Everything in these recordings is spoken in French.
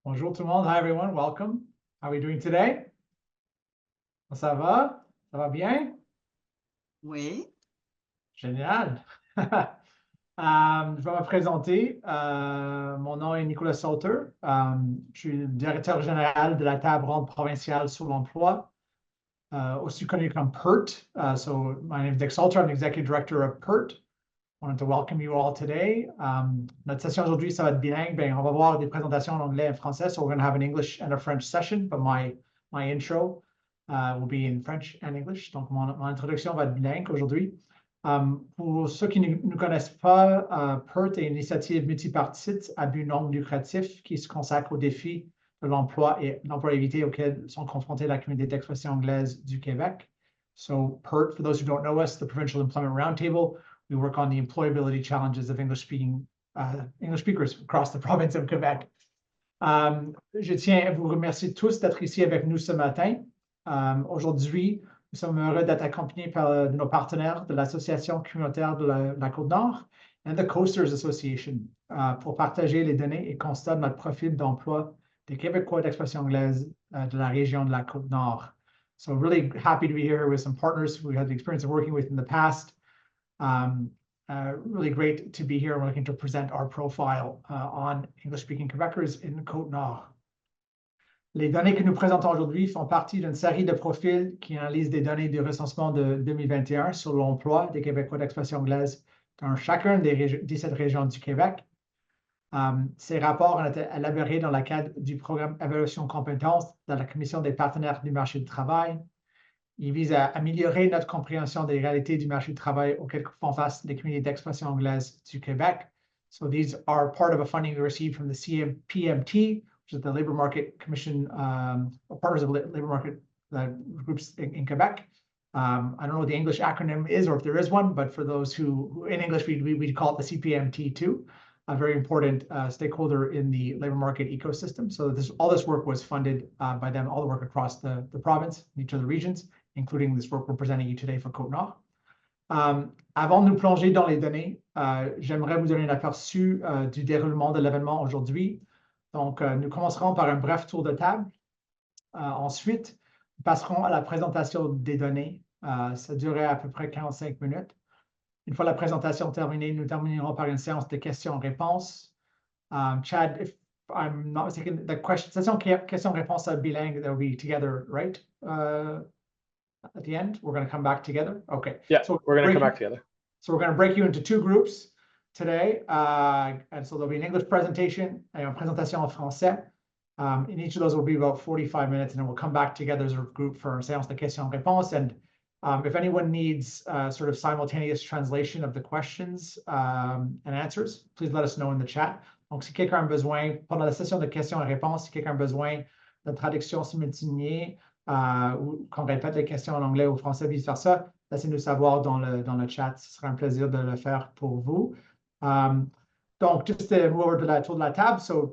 Bonjour tout le monde. Hi everyone. Welcome. How are we doing today? Ça va? Ça va bien? Oui. Génial. Je vais me présenter. Mon nom est Nicolas Sauter. Je suis le directeur général de la table ronde provinciale sur l'emploi, aussi connu comme PERT. So my name is Dick Sauter. I'm the executive director of PERT. I wanted to welcome you all today. Notre session aujourd'hui, ça va être bilingue. On va voir des présentations en anglais et en français. So we're going to have an English and a French session, but my intro will be in French and English. Donc, mon introduction va être bilingue aujourd'hui. Pour ceux qui ne connaissent pas, PERT est une initiative multipartite à but non lucratif qui se consacre aux défis de l'emploi et l'employabilité auxquels sont confrontés la communauté d'expression anglaise du Québec. So PERT, for those who don't know us, the Provincial Employment Roundtable, we work on the employability challenges of English speakers across the province of Quebec. Je tiens à vous remercier tous d'être ici avec nous ce matin. Aujourd'hui, nous sommes heureux d'être accompagnés par nos partenaires de l'Association communautaire de la Côte-Nord et the Coasters Association pour partager les données et constats de notre profil d'emploi des Québécois d'expression anglaise de la région de la Côte-Nord. So really happy to be here with some partners we had the experience of working with in the past. Really great to be here. We're looking to present our profile on English-speaking Quebecers in Côte-Nord. Les données que nous présentons aujourd'hui font partie d'une série de profils qui analysent des données du recensement de 2021 sur l'emploi des Québécois d'expression anglaise dans chacune des 17 régions du Québec. Ces rapports ont été élaborés dans le cadre du programme Évaluation compétences de la Commission des partenaires du marché du travail. Il vise à améliorer notre compréhension des réalités du marché du travail auxquelles font face les communautés d'expression anglaise du Québec. So these are part of a funding we received from the CPMT, which is the Labor Market Commission, partners of labor market groups in Quebec. I don't know what the English acronym is or if there is one, but for those who in English, we call it the CPMT too, a very important stakeholder in the labor market ecosystem. So all this work was funded by them, all the work across the province, each of the regions, including this work we're presenting you today for Côte-Nord. Avant de nous plonger dans les données, j'aimerais vous donner un aperçu du déroulement de l'événement aujourd'hui. Donc, nous commencerons par un bref tour de table. Ensuite, nous passerons à la présentation des données. Ça durerait à peu près 45 minutes. Une fois la présentation terminée, nous terminerons par une séance de questions-réponses. Chad, if I'm not mistaken, the session questions-réponses are bilingue, they'll be together, right? At the end, we're going to come back together. Okay. Yeah, so we're going to come back together. So we're going to break you into two groups today. And so there'll be an English presentation and a présentation en français. And each of those will be about 45 minutes, and then we'll come back together as a group for a séance de questions-réponses. And if anyone needs sort of simultaneous translation of the questions and answers, please let us know in the chat. Donc, si quelqu'un a besoin, pendant la session de questions et réponses, si quelqu'un a besoin de traduction simultanée, ou qu'on répète les questions en anglais ou en français, vice-versa, laissez-nous savoir dans le chat. Ce sera un plaisir de le faire pour vous. Donc, just to move over to the tour de la table. So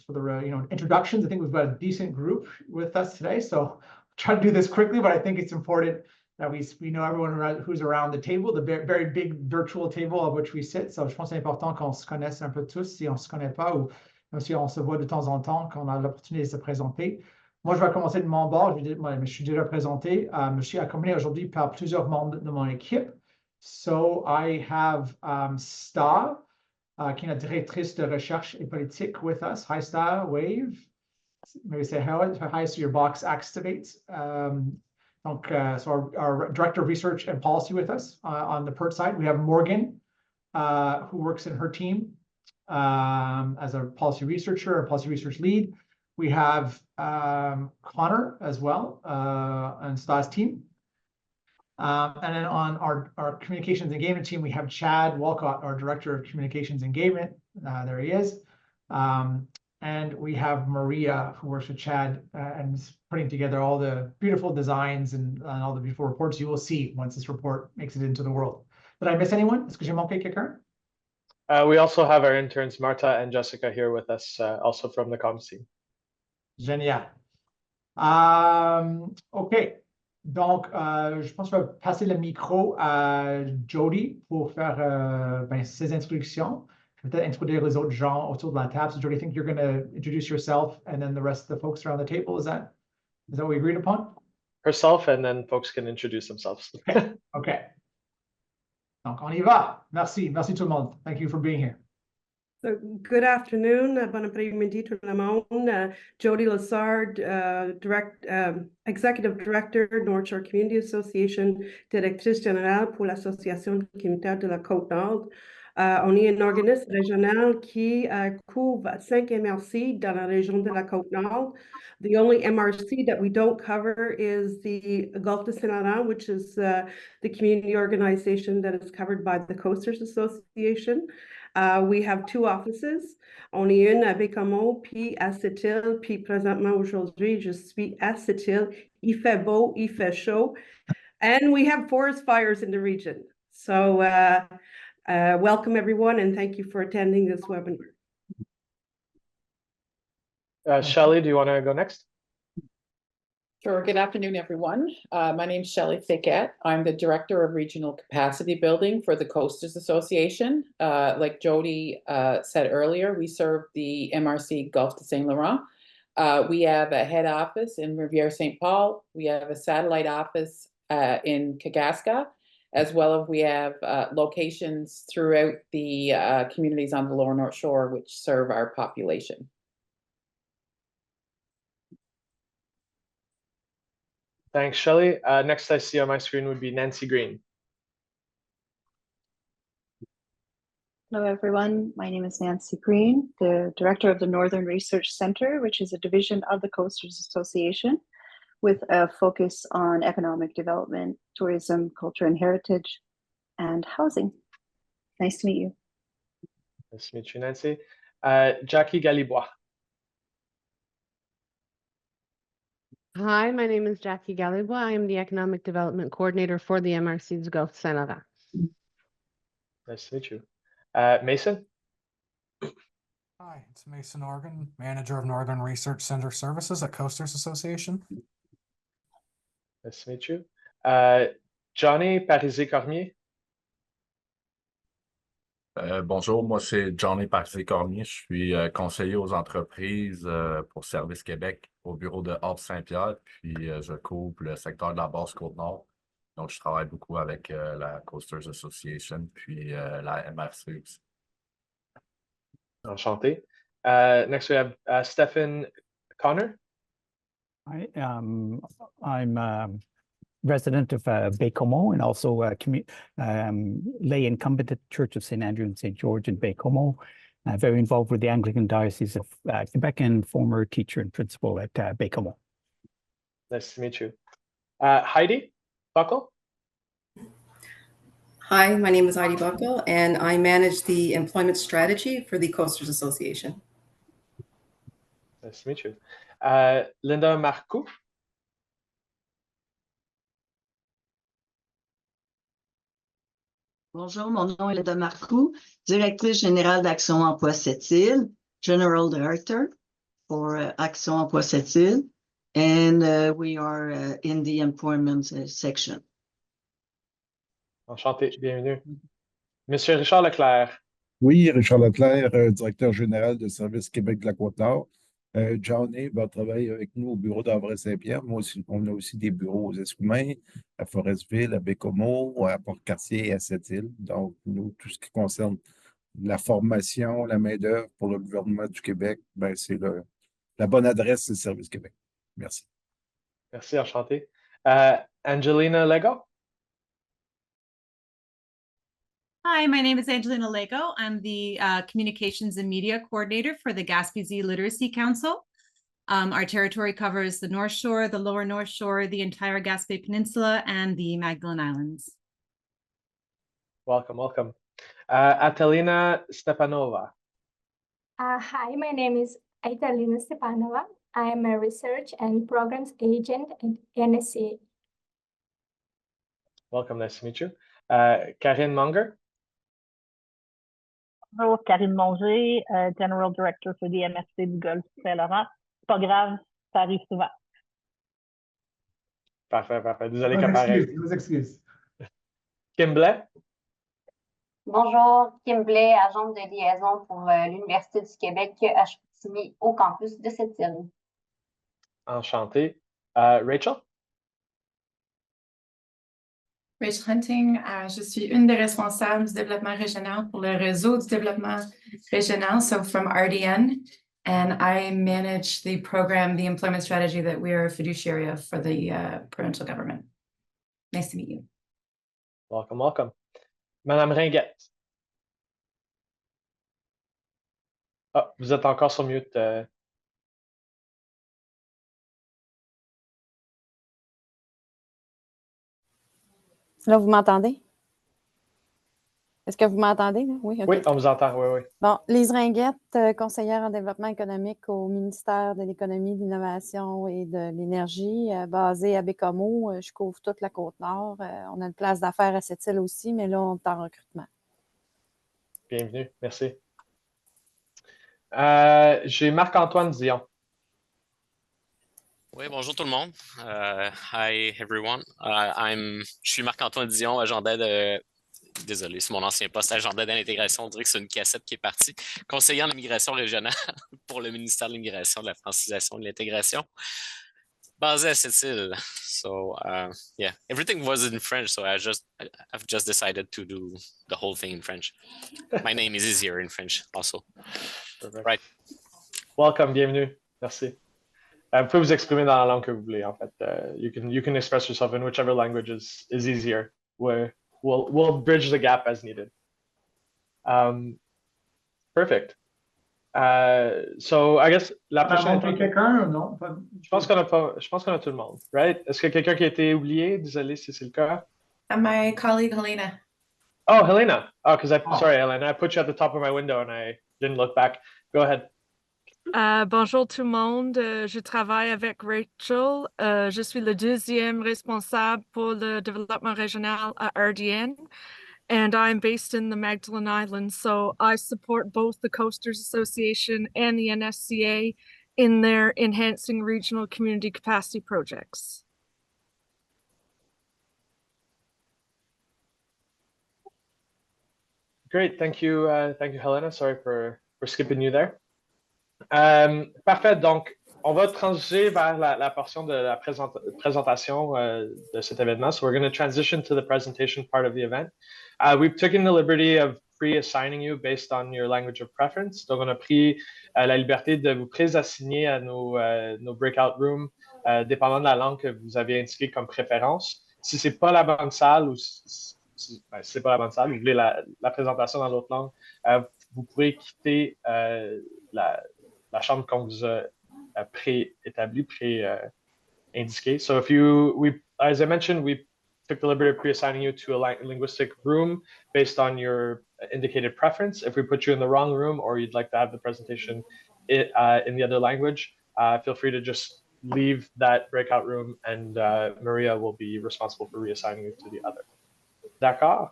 for the introductions, I think we've got a decent group with us today. So I'll try to do this quickly, but I think it's important that we know everyone who's around the table, the very big virtual table of which we sit. So je pense que c'est important qu'on se connaisse un peu tous, si on ne se connaît pas, ou même si on se voit de temps en temps, qu'on a l'opportunité de se présenter. Moi, je vais commencer de mon bord. Je suis déjà présenté. Je suis accompagné aujourd'hui par plusieurs membres de mon équipe. So I have Star, qui est la directrice de recherche et politique with us. Hi, Star, wave. Maybe say hi so your box activates. So our Director of Research and Policy with us on the PERT side. We have Morgan, who works in her team as a policy researcher, a policy research lead. We have Connor as well on Sta's team. And then on our communications engagement team, we have Chad Walcott, our Director of Communications Engagement. There he is. And we have Maria, who works with Chad and is putting together all the beautiful designs and all the beautiful reports you will see once this report makes it into the world. Did I miss anyone? Est-ce que j'ai manqué quelqu'un? We also have our interns, Marta and Jessica, here with us, also from the comms team. Génial. OK. Donc, je pense que je vais passer le micro à Jody pour faire ses introductions. je vais peut-être introduire les autres gens autour de la table. So Jody, I think you're going to introduce yourself and then the rest of the folks around the table. Is that what we agreed upon? Herself, and then folks can introduce themselves. OK. Donc, on y va. Merci. Merci tout le monde. Thank you for being here. So, good afternoon. Bon après-midi tout le monde. Jody Lessard, Executive Director, North Shore Community Association, Directrice générale pour l'Association communautaire de la Côte-Nord. On est un organisme régional qui couvre 5 MRC dans la région de la Côte-Nord. The only MRC that we don't cover is the Gulf de Saint-Laurent, which is the community organization that is covered by the Coasters Association. We have 2 offices. On est une à Bécomo, puis à Sept-Îles, puis présentement aujourd'hui, je suis à Sept-Îles. Il fait beau, il fait chaud, and we have forest fires in the region. So welcome everyone, and thank you for attending this webinar. Shelley, do you want to go next? Sure. Good afternoon, everyone. My name is Shelley Fickett. I'm the Director of Regional Capacity Building for the Coasters Association. Like Jody said earlier, we serve the MRC Gulf de Saint Laurent. We have a head office in Rivière St. Paul. We have a satellite office in Kagaska, as well as we have locations throughout the communities on the Lower North Shore, which serve our population. Thanks, Shelley. Next I see on my screen would be Nancy Green. Hello, everyone. My name is Nancy Green, the Director of the Northern Research Center, which is a division of the Coasters Association with a focus on economic development, tourism, culture and heritage, and housing. Nice to meet you. Nice to meet you, Nancy. Jackie Galibois. Hi, my name is Jackie Galibois. I am the Economic Development Coordinator for the MRC's Gulf de Saint Laurent. Nice to meet you. Mason? Hi, it's Mason Organ, Manager of Northern Research Center Services at Coasters Association. Nice to meet you. Johnny Parisé-Cormier? Bonjour, moi c'est Johnny Parisé-Cormier, je suis conseiller aux entreprises pour Service Québec au bureau de Haute-Saint-Pierre, puis je couvre le secteur de la basse Côte-Nord. Donc je travaille beaucoup avec la Coasters Association, puis la MRC aussi. Enchanté. Next we have Stephen Connor. Hi, I'm resident of Bécomo and also lay incumbent at the Church of St. Andrew and St. George in Bécomo. Very involved with the Anglican Diocese of Quebec and former teacher and principal at Bécomo. Nice to meet you. Heidi Buckle? Hi, my name is Heidi Buckle, and I manage the employment strategy for the Coasters Association. Nice to meet you. Linda Marcoux? Bonjour, mon nom est Linda Marcoux, Directrice générale d'Action Emploi Sept-Îles, General Director for Action Emploi Sept-Îles, and we are in the employment section. Enchanté, bienvenue. Monsieur Richard Leclerc. Oui, Richard Leclerc, directeur général de Service Québec de la Côte-Nord. Johnny va travailler avec nous au bureau d'Avray-Saint-Pierre. Moi aussi, on a aussi des bureaux aux Escoumins, à Forestville, à Bécomo, à Port-Cartier et à Sept-Îles. Donc, nous, tout ce qui concerne la formation, la main-d'œuvre pour le gouvernement du Québec, ben, c'est la bonne adresse, c'est le Service Québec. Merci. Merci, enchanté. Angelina Lego. Hi, my name is Angelina Lego. I'm the Communications and Media Coordinator for the Gaspésie Literacy Council. Our territory covers the North Shore, the Lower North Shore, the entire Gaspé Peninsula, and the Magdalen Islands. Welcome, welcome. Atalina Stepanova. Hi, my name is Atalina Stepanova. I am a research and programs agent at NSCA. Welcome, nice to meet you. Karine Munger. Bonjour, Karine Monger, General Director for the MRC du Golfe du Saint-Laurent. C'est pas grave, ça arrive souvent. Parfait, parfait. Désolé, Caparel. Nos excuses. Kim Blais. Bonjour, Kim Blais, agente de liaison pour l'Université du Québec à Chicoutimi au campus de cette île. Enchanté. Rachel? Rachel Hunting, je suis une des responsables du développement régional pour le réseau du développement régional, so from RDN, and I manage the program, the employment strategy that we are a fiduciary of for the provincial government. Nice to meet you. Welcome, welcome. Madame Ringuette. Ah, vous êtes encore sur mute. Là, vous m'entendez? Est-ce que vous m'entendez? Oui, OK. Oui, on vous entend, oui, oui. Bon, Lise Ringuette, conseillère en développement économique au ministère de l'Économie, de l'Innovation et de l'Énergie, basée à Bécomo. Je couvre toute la Côte-Nord. On a une place d'affaires à cette île aussi, mais là, on est en recrutement. Bienvenue, merci. J'ai Marc-Antoine Dion. Oui, bonjour tout le monde. Hi everyone. Je suis Marc-Antoine Dion, agent d'aide. Désolé, c'est mon ancien poste, agent d'aide à l'intégration. On dirait que c'est une cassette qui est partie. Conseiller en immigration régionale pour le ministère de l'immigration, de la francisation et de l'intégration. Basé à cette île. So, yeah, everything was in French, so I've just decided to do the whole thing in French. My name is easier in French also. Perfect. Right. Welcome, bienvenue. Merci. Vous pouvez vous exprimer dans la langue que vous voulez, en fait. You can express yourself in whichever language is easier. We'll bridge the gap as needed. Perfect. So I guess la prochaine. Quelqu'un ou non? Je pense qu'on a tout le monde, right? Est-ce que quelqu'un qui a été oublié? Désolé si c'est le cas. My colleague Helena. Oh, Helena. Oh, sorry, Helena. I put you at the top of my window and I didn't look back. Go ahead. Bonjour tout le monde, je travaille avec Rachel. Je suis le deuxième responsable pour le développement régional à RDN, and I'm based in the Magdalen Islands. So I support both the Coasters Association and the NSCA in their enhancing regional community capacity projects. Great, thank you, Helena. Sorry for skipping you there. Parfait, donc on va transiger vers la portion de la présentation de cet événement. So we're going to transition to the presentation part of the event. We've taken the liberty of pre-assigning you based on your language of preference. Donc on a pris la liberté de vous pré-assigner à nos breakout rooms, dépendant de la langue que vous avez indiquée comme préférence. Si c'est pas la bonne salle ou si c'est pas la bonne salle, vous voulez la présentation dans l'autre langue, vous pourrez quitter la chambre qu'on vous a pré-établie, pré-indiquée. So as I mentioned, we took the liberty of pre-assigning you to a linguistic room based on your indicated preference. If we put you in the wrong room or you'd like to have the presentation in the other language, feel free to just leave that breakout room and Maria will be responsible for reassigning you to the other. D'accord?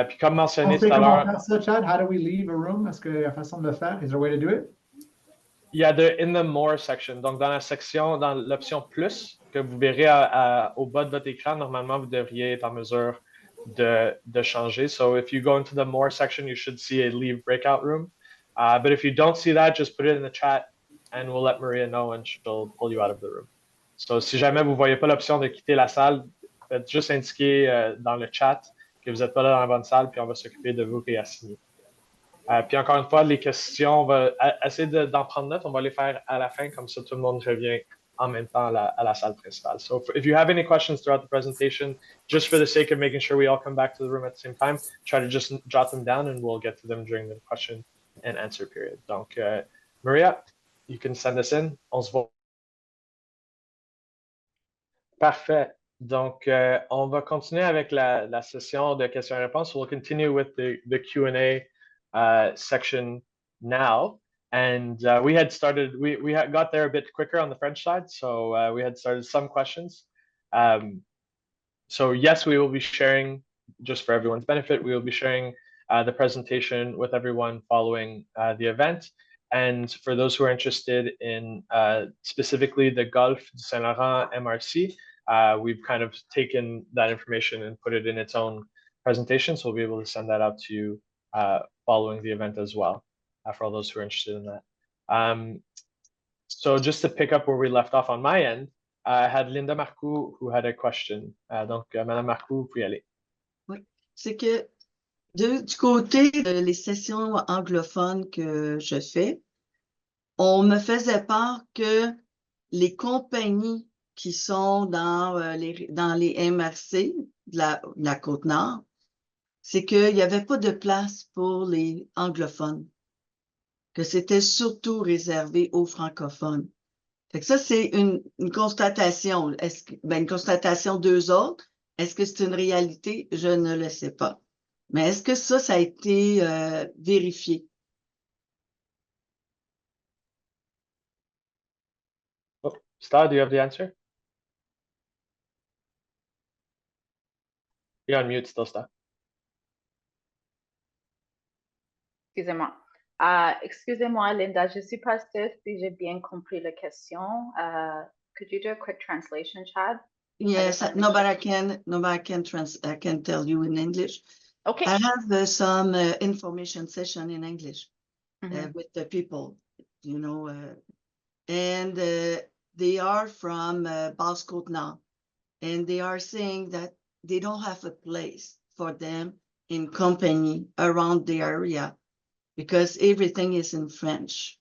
Puis comme mentionné tout à l'heure... Comment faire ça, Chad? How do we leave a room? Est-ce qu'il y a une façon de le faire? Is there a way to do it? Yeah, in the more section. Donc, dans la section, dans l'option plus, que vous verrez au bas de votre écran, normalement, vous devriez être en mesure de changer. So if you go into the more section, you should see a leave breakout room. But if you don't see that, just put it in the chat and we'll let Maria know and she'll pull you out of the room. So si jamais vous ne voyez pas l'option de quitter la salle, faites juste indiquer dans le chat que vous n'êtes pas là dans la bonne salle, puis on va s'occuper de vous réassigner. Puis encore une fois, les questions, on va essayer d'en prendre note. On va les faire à la fin, comme ça tout le monde revient en même temps à la salle principale. So if you have any questions throughout the presentation, just for the sake of making sure we all come back to the room at the same time, try to just jot them down and we'll get to them during the question and answer period. Donc, Maria, you can send us in. On se voit. Parfait. Donc, on va continuer avec la session de questions et réponses. We'll continue with the Q&A section now. And we had started, we had got there a bit quicker on the French side. So we had started some questions. So yes, we will be sharing, just for everyone's benefit, we will be sharing the presentation with everyone following the event. And for those who are interested in specifically the Gulf du Saint-Laurent MRC, we've kind of taken that information and put it in its own presentation. So we'll be able to send that out to you following the event as well, for all those who are interested in that. So just to pick up where we left off on my end, I had Linda Marcoux who had a question. Donc, Madame Marcoux, vous pouvez y aller. Oui, c'est que du côté des sessions anglophones que je fais, on me faisait part que les compagnies qui sont dans les MRC de la Côte-Nord, c'est qu'il n'y avait pas de place pour les anglophones, que c'était surtout réservé aux francophones. Fait que ça, c'est une constatation. Une constatation d'eux autres. Est-ce que c'est une réalité? Je ne le sais pas. Mais est-ce que ça a été vérifié? Oh, Star, do you have the answer? You're on mute still, Star. Excusez-moi. Excusez-moi, Linda, je ne suis pas sûre si j'ai bien compris la question. Could you do a quick translation, Chad? Yes, no, but I can tell you in English. Okay. I have some information session in English with the people, you know, and they are from Basse Côte-Nord, and they are saying that they don't have a place for them in company around the area because everything is in French.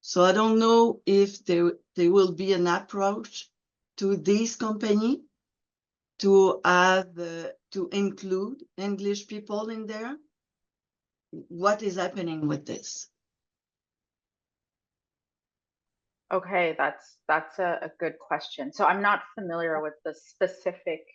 So I don't know if there will be an approach to this company to have to include English people in there. What is happening with this? Okay, that's a good question. So I'm not familiar with the specific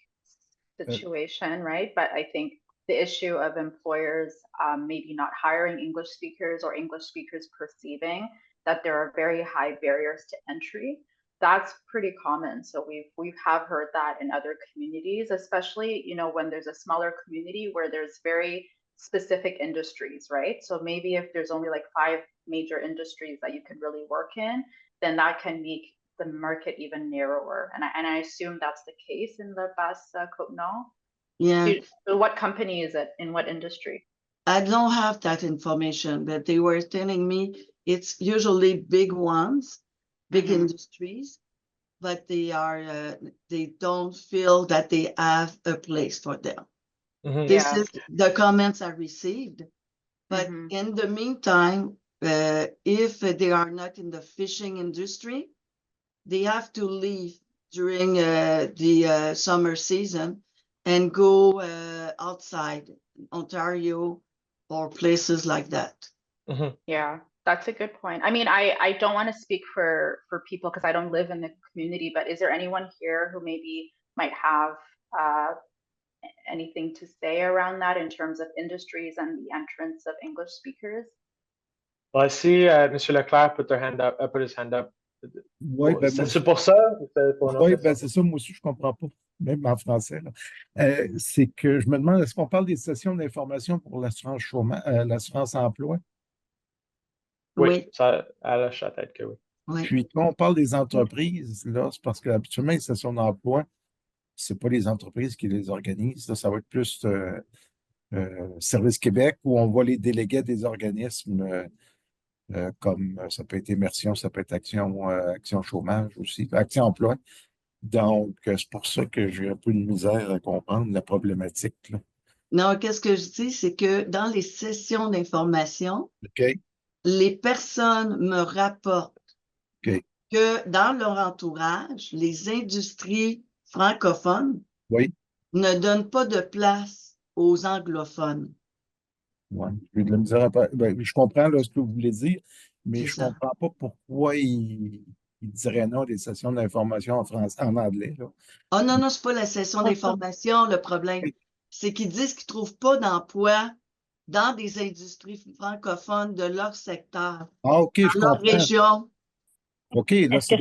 situation, right? But I think the issue of employers maybe not hiring English speakers or English speakers perceiving that there are very high barriers to entry. That's pretty common. So we have heard that in other communities, especially, you know, when there's a smaller community where there's very specific industries, right? So maybe if there's only like 5 major industries that you can really work in, then that can make the market even narrower. And I assume that's the case in the Basse Côte-Nord. Yeah. So what company is it? In what industry? I don't have that information, but they were telling me it's usually big ones, big industries, but they don't feel that they have a place for them. This is the comments I received. But in the meantime, if they are not in the fishing industry, they have to leave during the summer season and go outside Ontario or places like that. Yeah, that's a good point. I mean, I don't want to speak for people because I don't live in the community, but is there anyone here who maybe might have anything to say around that in terms of industries and the entrance of English speakers? Well, I see Monsieur Leclerc put his hand up. Oui, ben moi, c'est pour ça? Oui, ben c'est ça, moi aussi, je ne comprends pas, même en français. C'est que je me demande, est-ce qu'on parle des sessions d'information pour l'assurance chômage, l'assurance emploi? Oui, ça a la tête que oui. Puis quand on parle des entreprises, là, c'est parce qu'habituellement, les sessions d'emploi, ce n'est pas les entreprises qui les organisent. Là, ça va être plus Service Québec où on voit les délégués des organismes comme ça peut être Immersion, ça peut être Action Chômage aussi, Action Emploi. Donc, c'est pour ça que j'ai un peu de misère à comprendre la problématique, là. Non, qu'est-ce que je dis, c'est que dans les sessions d'information, OK. les personnes me rapportent OK. que dans leur entourage, les industries francophones ne donnent pas de place aux anglophones. Oui, j'ai de la misère je comprends là, ce que vous voulez dire, mais je ne comprends pas pourquoi ils diraient non à des sessions d'information en anglais. Là. Oh non, ce n'est pas la session d'information, le problème. C'est qu'ils disent qu'ils ne trouvent pas d'emploi dans des industries francophones de leur secteur, je dans leur comprends. région. OK, là, Est-ce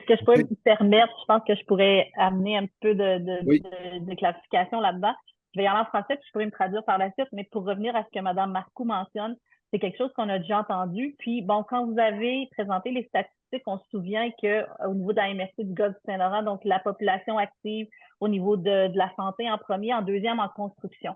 que je pourrais me permettre, je pense que je pourrais amener un peu de clarification là-dedans. Je vais y aller en français, puis je pourrais me traduire par la suite, mais pour revenir à ce que Mme Marcoux mentionne, c'est quelque chose qu'on a déjà entendu. Puis, bon, quand vous avez présenté les statistiques, on se souvient qu'au niveau de la MRC du Golfe du Saint-Laurent, donc la population active au niveau de la santé en premier, en deuxième en construction.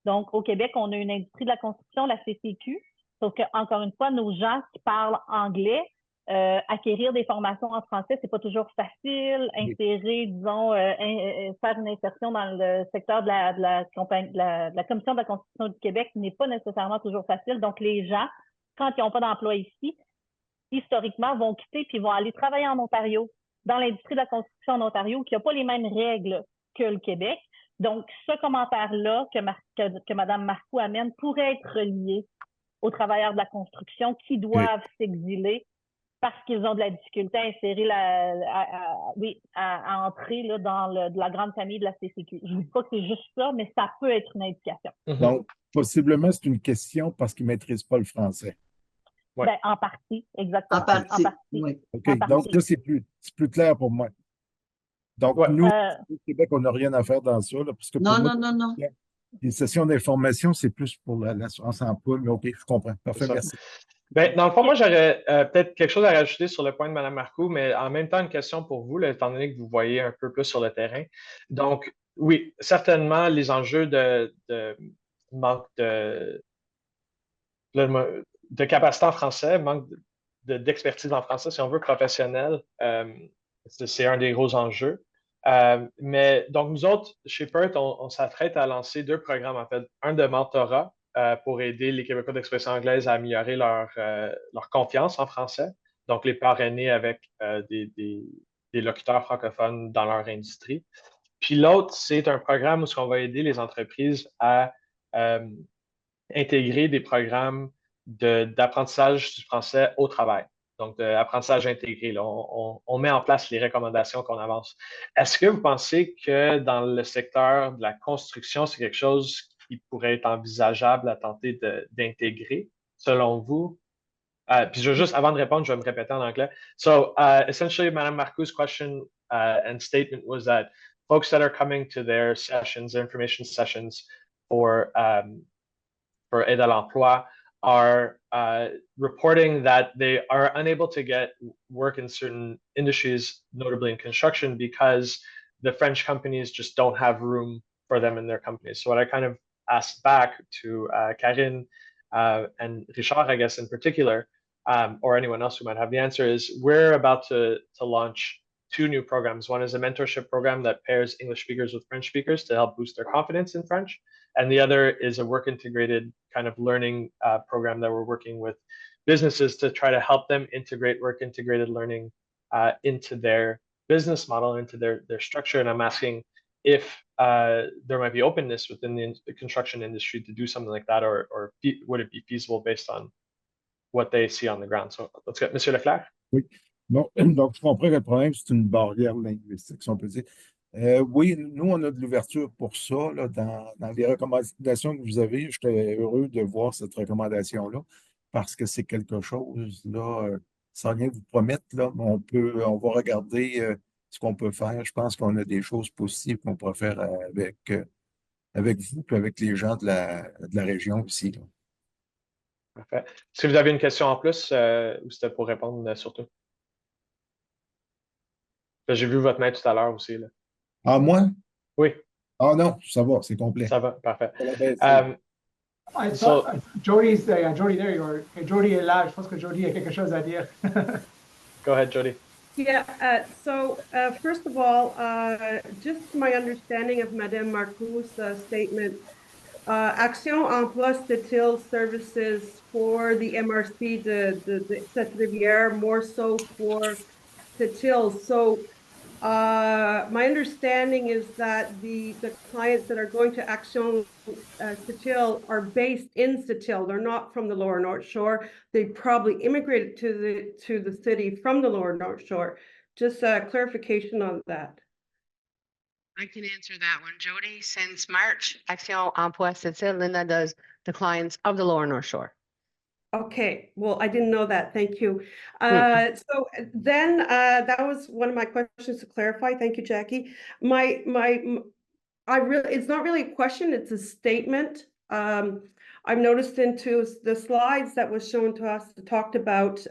Donc, au Québec, on a une industrie de la construction, la CCQ, sauf que, encore une fois, nos gens qui parlent anglais, acquérir des formations en français, c'est pas toujours facile. Insérer, disons, faire une insertion dans le secteur de la Commission de la construction du Québec n'est pas nécessairement toujours facile. Donc, les gens, quand ils n'ont pas d'emploi ici, historiquement, vont quitter puis vont aller travailler en Ontario, dans l'industrie de la construction en Ontario, qui n'a pas les mêmes règles que le Québec. Donc, ce commentaire-là que Mme Marcoux amène pourrait être relié aux travailleurs de la construction qui doivent s'exiler parce qu'ils ont de la difficulté à insérer à entrer là, dans la grande famille de la CCQ. Je ne dis pas que c'est juste ça, mais ça peut être une indication. Donc, possiblement, c'est une question parce qu'ils ne maîtrisent pas le français. Ouais. Ben, en partie, exactement. En partie. Oui. OK, en partie. Donc là, c'est plus clair pour moi. Donc, nous, au Québec, on n'a rien à faire dans ça. Là, parce que pour moi, non. Les sessions d'information, c'est plus pour l'assurance emploi, mais OK, je comprends. Parfait, merci. Ben, dans le fond, moi, j'aurais peut-être quelque chose à rajouter sur le point de Mme Marcoux, mais en même temps, une question pour vous, là, étant donné que vous voyez un peu plus sur le terrain. Donc, oui, certainement, les enjeux de manque de capacité en français, manque d'expertise en français, si on veut, professionnel, c'est un des gros enjeux. Mais donc, nous autres, chez PERT, on s'apprête à lancer 2 programmes, en fait. Un de mentorat pour aider les Québécois d'expression anglaise à améliorer leur confiance en français. Donc, les parrainer avec des locuteurs francophones dans leur industrie. Puis l'autre, c'est un programme où on va aider les entreprises à intégrer des programmes d'apprentissage du français au travail. Donc, d'apprentissage intégré. Là. On met en place les recommandations qu'on avance. Est-ce que vous pensez que dans le secteur de la construction, c'est quelque chose qui pourrait être envisageable à tenter d'intégrer, selon vous? Puis je veux juste, avant de répondre, je vais me répéter en anglais. So, essentially, Mme Marcoux' question and statement was that folks that are coming to their sessions, their information sessions for aide à l'emploi are reporting that they are unable to get work in certain industries, notably in construction, because the French companies just don't have room for them in their companies. So what I kind of asked back to Karine and Richard, I guess, in particular, or anyone else who might have the answer, is we're about to launch 2 new programs. One is a mentorship program that pairs English speakers with French speakers to help boost their confidence in French. And the other is a work integrated kind of learning program that we're working with businesses to try to help them integrate work integrated learning into their business model, into their structure. And I'm asking if there might be openness within the construction industry to do something like that, or would it be feasible based on what they see on the ground? So let's get Monsieur Leclerc. Oui. Bon, donc, je comprends que le problème, c'est une barrière linguistique, si on peut dire. Oui, nous, on a de l'ouverture pour ça. Là, dans les recommandations que vous avez, j'étais heureux de voir cette recommandation-là parce que c'est quelque chose, là, sans rien vous promettre, là, on va regarder ce qu'on peut faire. Je pense qu'on a des choses positives qu'on pourrait faire avec vous et avec les gens de la région aussi. Là. Parfait. Est-ce que vous avez une question en plus ou c'était pour répondre surtout? J'ai vu votre main tout à l'heure aussi. Là. Ah, moi? Oui. Ah non, ça va, c'est complet. Ça va, parfait. Jody, Jody, there you are. Jody est là. Je pense que Jody a quelque chose à dire. Go ahead, Jody. Yeah, first of all, just my understanding of Madame Marcoux' statement, Action Emploi Steel Services for the MRC de cette rivière, more so for Sept-Îles. So my understanding is that the clients that are going to Action Sept-Îles are based in Sept-Îles. They're not from the Lower North Shore. They probably immigrated to the city from the Lower North Shore. Just a clarification on that. I can answer that one, Jody. Since March, Action Emploi Sept-Îles, Linda does the clients of the Lower North Shore. Okay, well, I didn't know that. Thank you. So then that was one of my questions to clarify. Thank you, Jackie. It's not really a question, it's a statement. I've noticed into the slides that was shown to us that talked about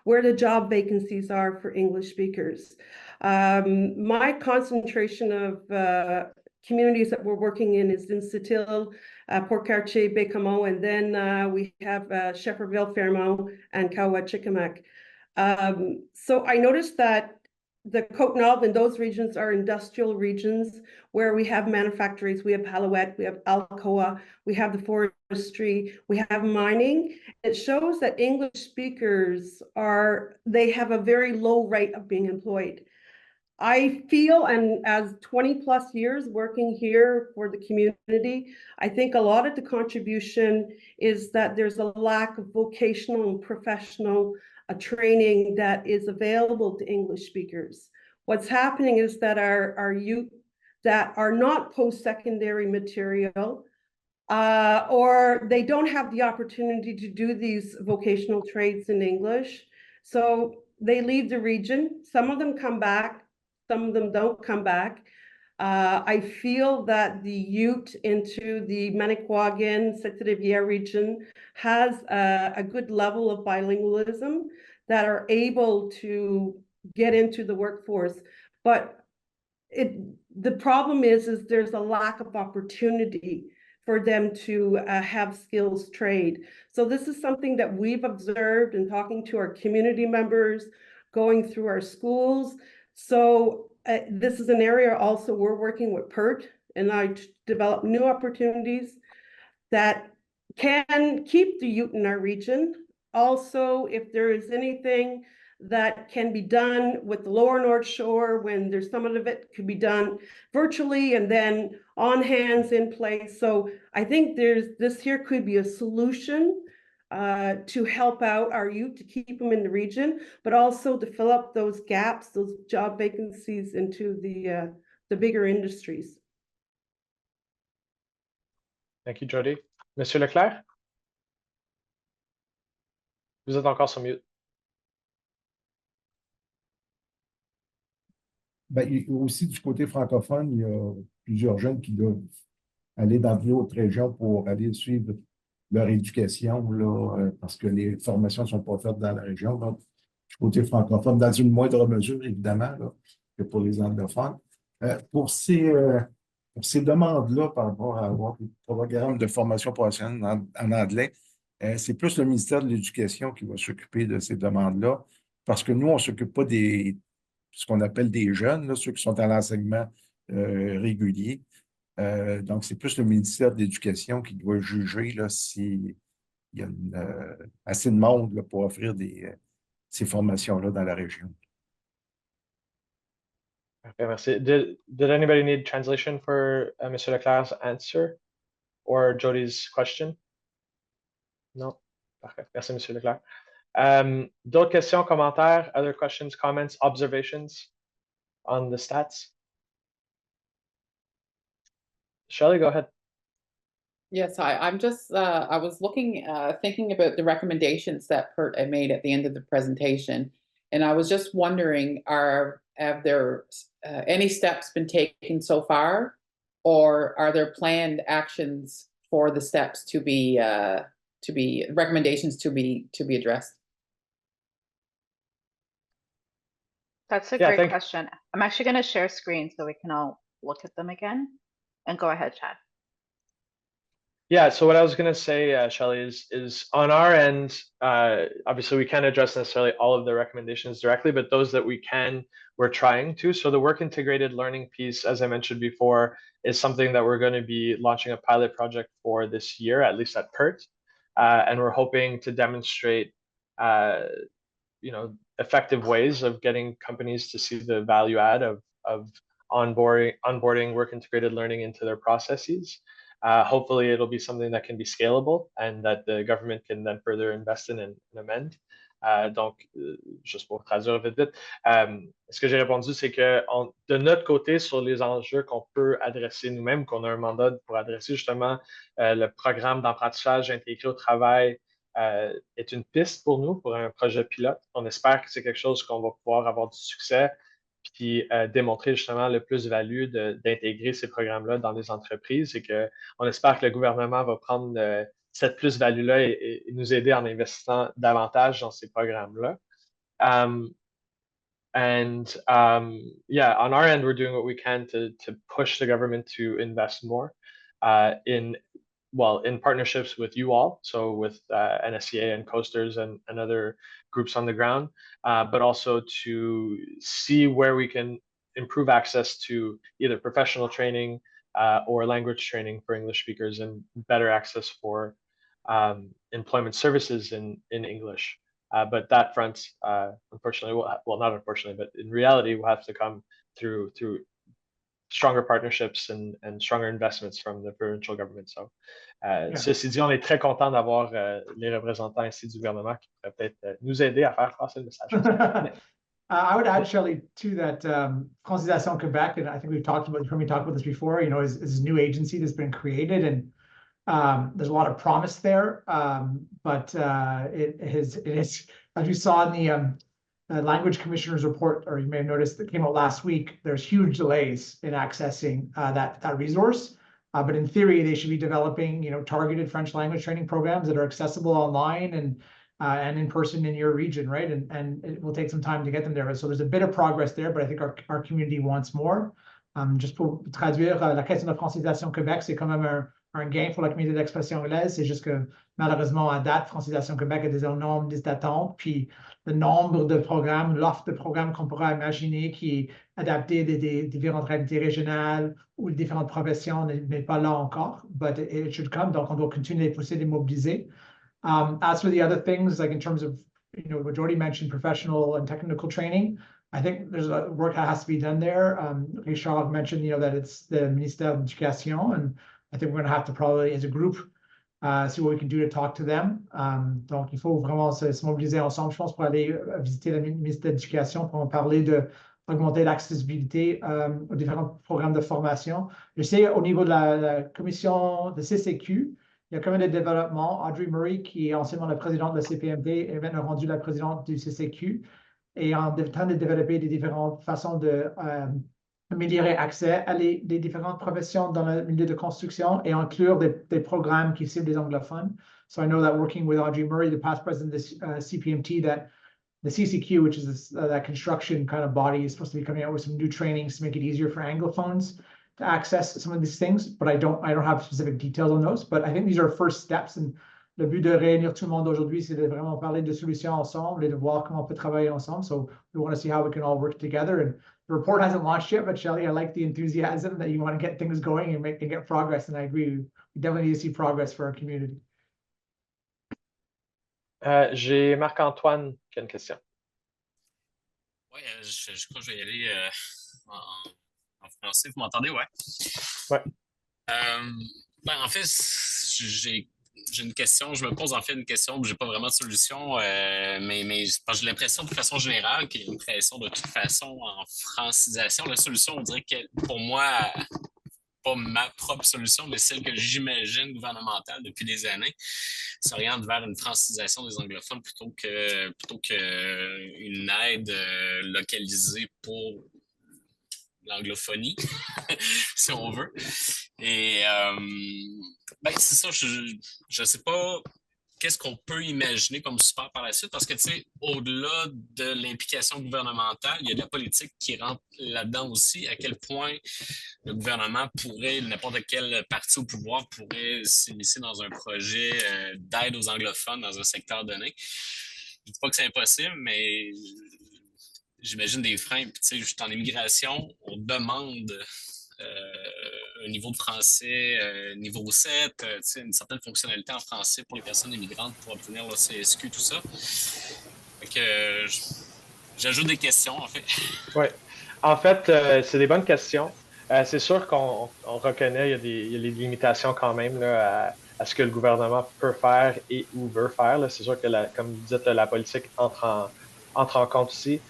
where the job vacancies are for English speakers. My concentration of communities that we're working in is in Sept-Îles, Port-Cartier, Baie-Comeau, and then we have Shefferville, Fairmont, and Kawa-Chickamak. So I noticed that the Côte-Nord and those regions are industrial regions where we have manufactories, we have Alouette, we have Alcoa, we have the forestry, we have mining. It shows that English speakers they have a very low rate of being employed. I feel, and as 20 plus years working here for the community, I think a lot of the contribution is that there's a lack of vocational and professional training that is available to English speakers. What's happening is that our youth that are not post-secondary material, or they don't have the opportunity to do these vocational trades in English, so they leave the region. Some of them come back, some of them don't come back. I feel that the youth into the Manicouagan, Sept-Rivière region has a good level of bilingualism that are able to get into the workforce. But the problem is there's a lack of opportunity for them to have skills trade. So this is something that we've observed in talking to our community members, going through our schools. So this is an area also we're working with PERT, and I develop new opportunities that can keep the youth in our region. Also, if there is anything that can be done with the lower North Shore, when there's some of it could be done virtually and then on hands in place. So I think this here could be a solution to help out our youth, to keep them in the region, but also to fill up those gaps, those job vacancies into the bigger industries. Thank you, Jody. Monsieur Leclerc? Vous êtes encore sur mute. Ben, aussi, du côté francophone, il y a plusieurs jeunes qui doivent aller dans d'autres régions pour aller suivre leur éducation, là, parce que les formations ne sont pas faites dans la région. Donc, du côté francophone, dans une moindre mesure, évidemment, là, que pour les anglophones. Pour ces demandes-là, par rapport à avoir des programmes de formation professionnelle en anglais, c'est plus le ministère de l'Éducation qui va s'occuper de ces demandes-là, parce que nous, on ne s'occupe pas ce qu'on appelle des jeunes, là, ceux qui sont à l'enseignement régulier. Donc, c'est plus le ministère de l'Éducation qui doit juger s'il y a assez de monde là, pour offrir ces formations-là dans la région. Okay, merci. Did anybody need translation for Mr. Leclerc's answer or Jody's question? No? Parfait. Merci, Monsieur Leclerc. D'autres questions, commentaires, other questions, comments, observations on the stats? Shelley, go ahead. Yes, I'm just, I was looking, thinking about the recommendations that PERT had made at the end of the presentation. And I was just wondering, have there any steps been taken so far, or are there planned actions for the steps to be recommendations to be addressed? That's a great question. I'm actually going to share screen so we can all look at them again. And go ahead, Chad. Yeah, so what I was going to say, Shelley, is on our end, obviously we can't address necessarily all of the recommendations directly, but those that we can, we're trying to. So the work integrated learning piece, as I mentioned before, is something that we're going to be launching a pilot project for this year, at least at PERT. And we're hoping to demonstrate, effective ways of getting companies to see the value add of onboarding work integrated learning into their processes. Hopefully it'll be something that can be scalable and that the government can then further invest in and amend. Donc, juste pour traduire vite vite, ce que j'ai répondu, c'est que de notre côté, sur les enjeux qu'on peut adresser nous-mêmes, qu'on a un mandat pour adresser justement le programme d'apprentissage intégré au travail est une piste pour nous, pour un projet pilote. On espère que c'est quelque chose qu'on va pouvoir avoir du succès puis démontrer justement le plus-value d'intégrer ces programmes-là dans les entreprises et qu'on espère que le gouvernement va prendre cette plus-value-là et nous aider en investissant davantage dans ces programmes-là. Yeah, on our end, we're doing what we can to push the government to invest more in partnerships with you all, so with NSCA and Coasters and other groups on the ground, but also to see where we can improve access to either professional training or language training for English speakers and better access for employment services in English. But that front, unfortunately, not unfortunately, but in reality, will have to come through stronger partnerships and stronger investments from the provincial government. So, ceci dit, on est très content d'avoir les représentants ici du gouvernement qui pourraient peut-être nous aider à faire passer le message. I would add, Shelley, to that Francisation Quebec, and I think we've talked about, this before, is a new agency that's been created, and there's a lot of promise there, but it is, as you saw in the Language Commissioner's report, or you may have noticed that came out last week, there's huge delays in accessing that resource. But in theory, they should be developing, targeted French language training programs that are accessible online and in person in your region, right? And it will take some time to get them there. So there's a bit of progress there, but I think our community wants more. Juste pour traduire, la question de Francisation Québec, c'est quand même un gain pour la communauté d'expression anglaise. C'est juste que malheureusement, à date, Francisation Québec a des énormes listes d'attente, puis le nombre de programmes, l'offre de programmes qu'on pourra imaginer qui est adapté des différentes réalités régionales ou différentes professions n'est pas là encore, but it should come. Donc, on doit continuer de pousser, de mobiliser. As for the other things, like in terms of, what Jordy mentioned, professional and technical training, I think there's work that has to be done there. Richard mentioned, that it's the Ministère de l'Éducation, and I think we're going to have to probably, as a group, see what we can do to talk to them. Donc, il faut vraiment se mobiliser ensemble, je pense, pour aller visiter le ministère de l'Éducation pour en parler d'augmenter l'accessibilité aux différents programmes de formation. Je sais, au niveau de la commission de CCQ, il y a quand même des développements. Audrey Murray, qui est anciennement la présidente de la CPMD, est maintenant rendue la présidente du CCQ, et en train de développer des différentes façons d'améliorer l'accès à des différentes professions dans le milieu de construction et inclure des programmes qui ciblent les anglophones. So I know that working with Audrey Murray, the past president of the CPMT, that the CCQ, which is that construction kind of body, is supposed to be coming out with some new trainings to make it easier for anglophones to access some of these things, but I don't have specific details on those. But I think these are first steps, and le but de réunir tout le monde aujourd'hui, c'est de vraiment parler de solutions ensemble et de voir comment on peut travailler ensemble. So we want to see how we can all work together. And the report hasn't launched yet, but Shelley, I like the enthusiasm that you want to get things going and get progress. And I agree, we definitely need to see progress for our community. J'ai Marc-Antoine qui a une question. Oui, je crois que je vais y aller en français. Vous m'entendez, ouais? Ouais. En fait, j'ai une question. Je me pose en fait une question, j'ai pas vraiment de solution, mais j'ai l'impression de façon générale qu'il y a une pression de toute façon en francisation. La solution, on dirait que pour moi, pas ma propre solution, mais celle que j'imagine gouvernementale depuis des années, s'oriente vers une francisation des anglophones plutôt qu'une aide localisée pour l'anglophonie, si on veut. Et c'est ça, je sais pas qu'est-ce qu'on peut imaginer comme support par la suite, parce que, tu sais, au-delà de l'implication gouvernementale, il y a de la politique qui rentre là-dedans aussi. À quel point le gouvernement pourrait, n'importe quel parti au pouvoir pourrait s'initier dans un projet d'aide aux anglophones dans un secteur donné. Je ne dis pas que c'est impossible, mais j'imagine des freins. Puis, tu sais, juste en immigration, on demande un niveau de français niveau 7, une certaine fonctionnalité en français pour les personnes immigrantes pour obtenir le CSQ, tout ça. Fait que j'ajoute des questions, en fait. Oui. En fait, c'est des bonnes questions. C'est sûr qu'on reconnaît qu'il y a des limitations quand même là, à ce que le gouvernement peut faire et ou veut faire. Là. C'est sûr que, comme vous dites, la politique entre en compte aussi.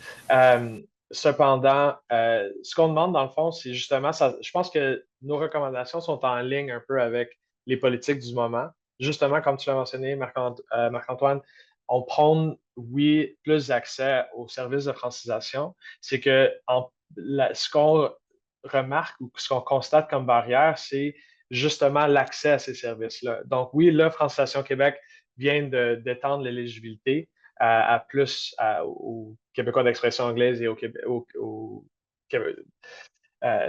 Cependant, ce qu'on demande dans le fond, c'est justement, je pense que nos recommandations sont en ligne un peu avec les politiques du moment. Justement, comme tu l'as mentionné, Marc-Antoine, on prône, oui, plus d'accès aux services de francisation. C'est que ce qu'on remarque ou ce qu'on constate comme barrière, c'est justement l'accès à ces services-là. Donc oui, là, Francisation Québec vient d'étendre l'éligibilité à plus aux Québécois d'expression anglaise et aux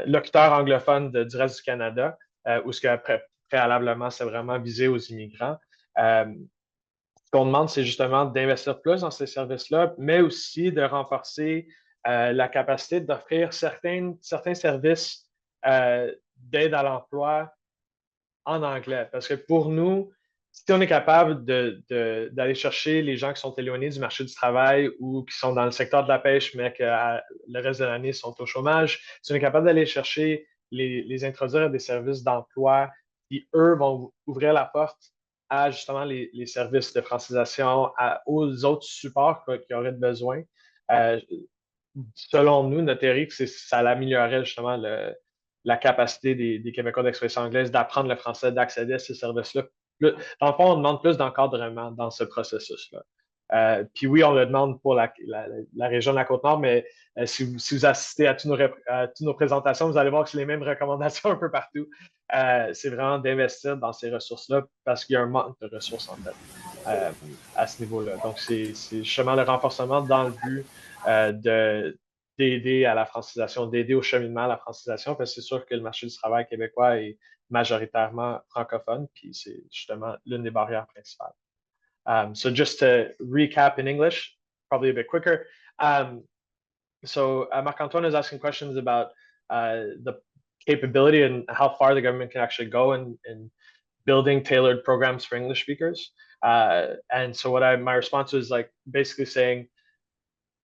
locuteurs anglophones du reste du Canada, où ce que préalablement, c'est vraiment visé aux immigrants. Ce qu'on demande, c'est justement d'investir plus dans ces services-là, mais aussi de renforcer la capacité d'offrir certains services d'aide à l'emploi en anglais. Parce que pour nous, si on est capable d'aller chercher les gens qui sont éloignés du marché du travail ou qui sont dans le secteur de la pêche, mais que le reste de l'année sont au chômage, si on est capable d'aller chercher les introduire à des services d'emploi qui, eux, vont ouvrir la porte à justement les services de francisation, aux autres supports qui auraient besoin. Selon nous, notre théorie, c'est ça améliorerait justement la capacité des Québécois d'expression anglaise d'apprendre le français, d'accéder à ces services-là. Dans le fond, on demande plus d'encadrement dans ce processus-là. Puis oui, on le demande pour la région de la Côte-Nord, mais si vous assistez à toutes nos présentations, vous allez voir que c'est les mêmes recommandations un peu partout. C'est vraiment d'investir dans ces ressources-là parce qu'il y a un manque de ressources, en fait, à ce niveau-là. Donc, c'est justement le renforcement dans le but d'aider à la francisation, d'aider au cheminement à la francisation, parce que c'est sûr que le marché du travail québécois est majoritairement francophone, puis c'est justement l'une des barrières principales. So just to recap in English, probably a bit quicker. So Marc-Antoine is asking questions about the capability and how far the government can actually go in building tailored programs for English speakers. And so my response was like basically saying,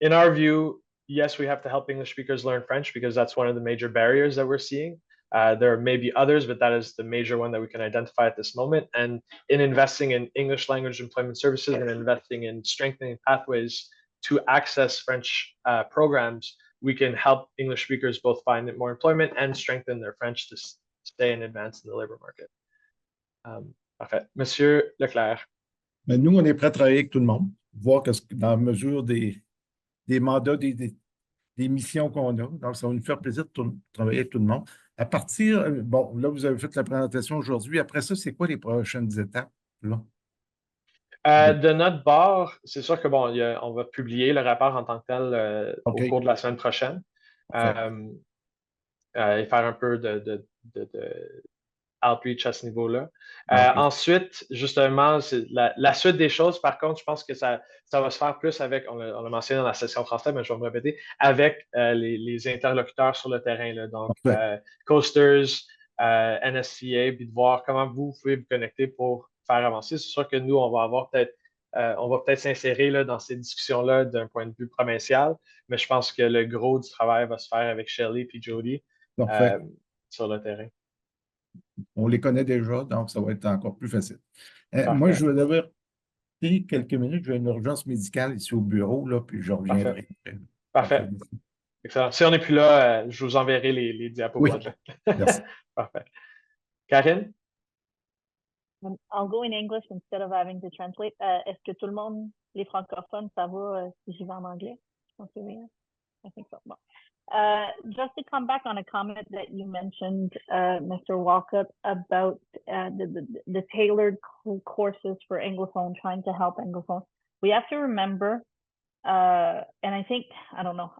in our view, yes, we have to help English speakers learn French because that's one of the major barriers that we're seeing. There may be others, but that is the major one that we can identify at this moment. And in investing in English language employment services and investing in strengthening pathways to access French programs, we can help English speakers both find more employment and strengthen their French to stay and advance in the labor market. Parfait. Monsieur Leclerc. Mais nous, on est prêt à travailler avec tout le monde, voir que dans la mesure des mandats, des missions qu'on a. Donc, ça va nous faire plaisir de travailler avec tout le monde. À partir, bon, là, vous avez fait la présentation aujourd'hui. Après ça, c'est quoi les prochaines étapes, là? De notre bord, c'est sûr que bon, on va publier le rapport en tant que tel au cours de la semaine prochaine. Et faire un peu de outreach à ce niveau-là. Ensuite, justement, la suite des choses, par contre, je pense que ça va se faire plus avec, on l'a mentionné dans la session française, mais je vais me répéter, avec les interlocuteurs sur le terrain. Là, donc, Coasters, NSCA, puis de voir comment vous pouvez vous connecter pour faire avancer. C'est sûr que nous, on va peut-être s'insérer là, dans ces discussions-là d'un point de vue provincial, mais je pense que le gros du travail va se faire avec Shelley et Jody sur le terrain. On les connaît déjà, donc ça va être encore plus facile. Moi, je vais devoir pris quelques minutes. J'ai une urgence médicale ici au bureau, là, puis je reviendrai. Parfait. Excellent. Si on n'est plus là, je vous enverrai les diapos projets. Merci. Parfait. Karine? I'll go in English instead of having to translate. Est-ce que tout le monde, les francophones, ça va si j'y vais en anglais? Je pense que oui. I think so. Bon. Just to come back on a comment that you mentioned, Mr. Walkup, about the tailored courses for Anglophone, trying to help Anglophone. We have to remember, and I think, I don't know,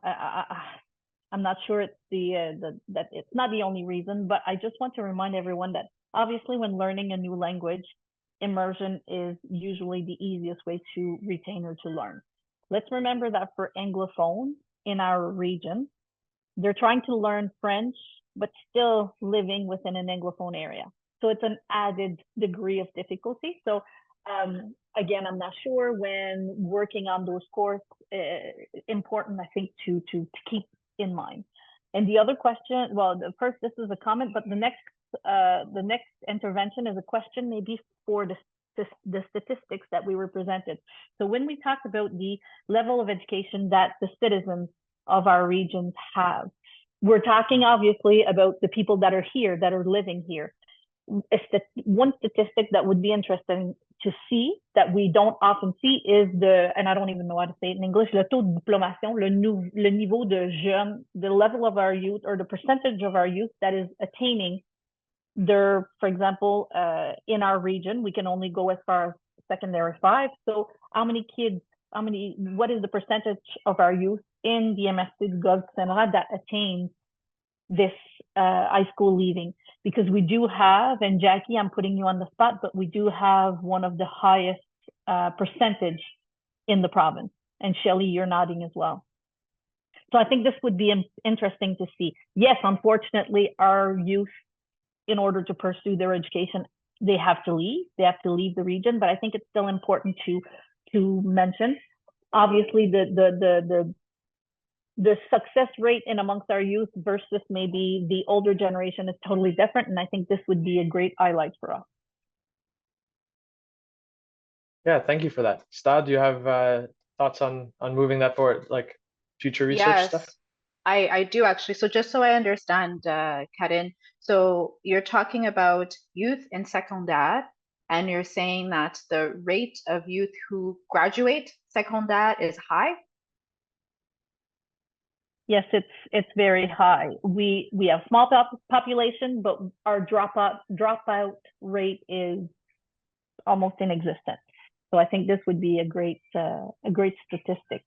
I'm not sure it's that it's not the only reason, but I just want to remind everyone that obviously when learning a new language, immersion is usually the easiest way to retain or to learn. Let's remember that for Anglophone in our region, they're trying to learn French, but still living within an Anglophone area. So it's an added degree of difficulty. So again, I'm not sure when working on those courses, important, I think, to keep in mind. And the other question, well, the first, this is a comment, but the next intervention is a question maybe for the statistics that we were presented. So when we talk about the level of education that the citizens of our regions have, we're talking obviously about the people that are here, that are living here. One statistic that would be interesting to see that we don't often see is and I don't even know how to say it in English, le taux de diplomation, le niveau de jeunes, the level of our youth or the percentage of our youth that is attaining there, for example, in our region, we can only go as far as secondary 5. So how many kids, what is the percentage of our youth in the MRC Gulf Central that attains this high school leaving? Because we do have, and Jackie, I'm putting you on the spot, but we do have one of the highest percentage in the province. And Shelley, you're nodding as well. So I think this would be interesting to see. Yes, unfortunately, our youth, in order to pursue their education, they have to leave the region, but I think it's still important to mention. Obviously, the success rate in amongst our youth versus maybe the older generation is totally different, and I think this would be a great highlight for us. Yeah, thank you for that. Stad, do you have thoughts on moving that forward, like future research stuff? I do actually. So just so I understand, Karen, so you're talking about youth in secondaire, and you're saying that the rate of youth who graduate secondaire is high? Yes, it's very high. We have small population, but our dropout rate is almost inexistent. So I think this would be a great statistic.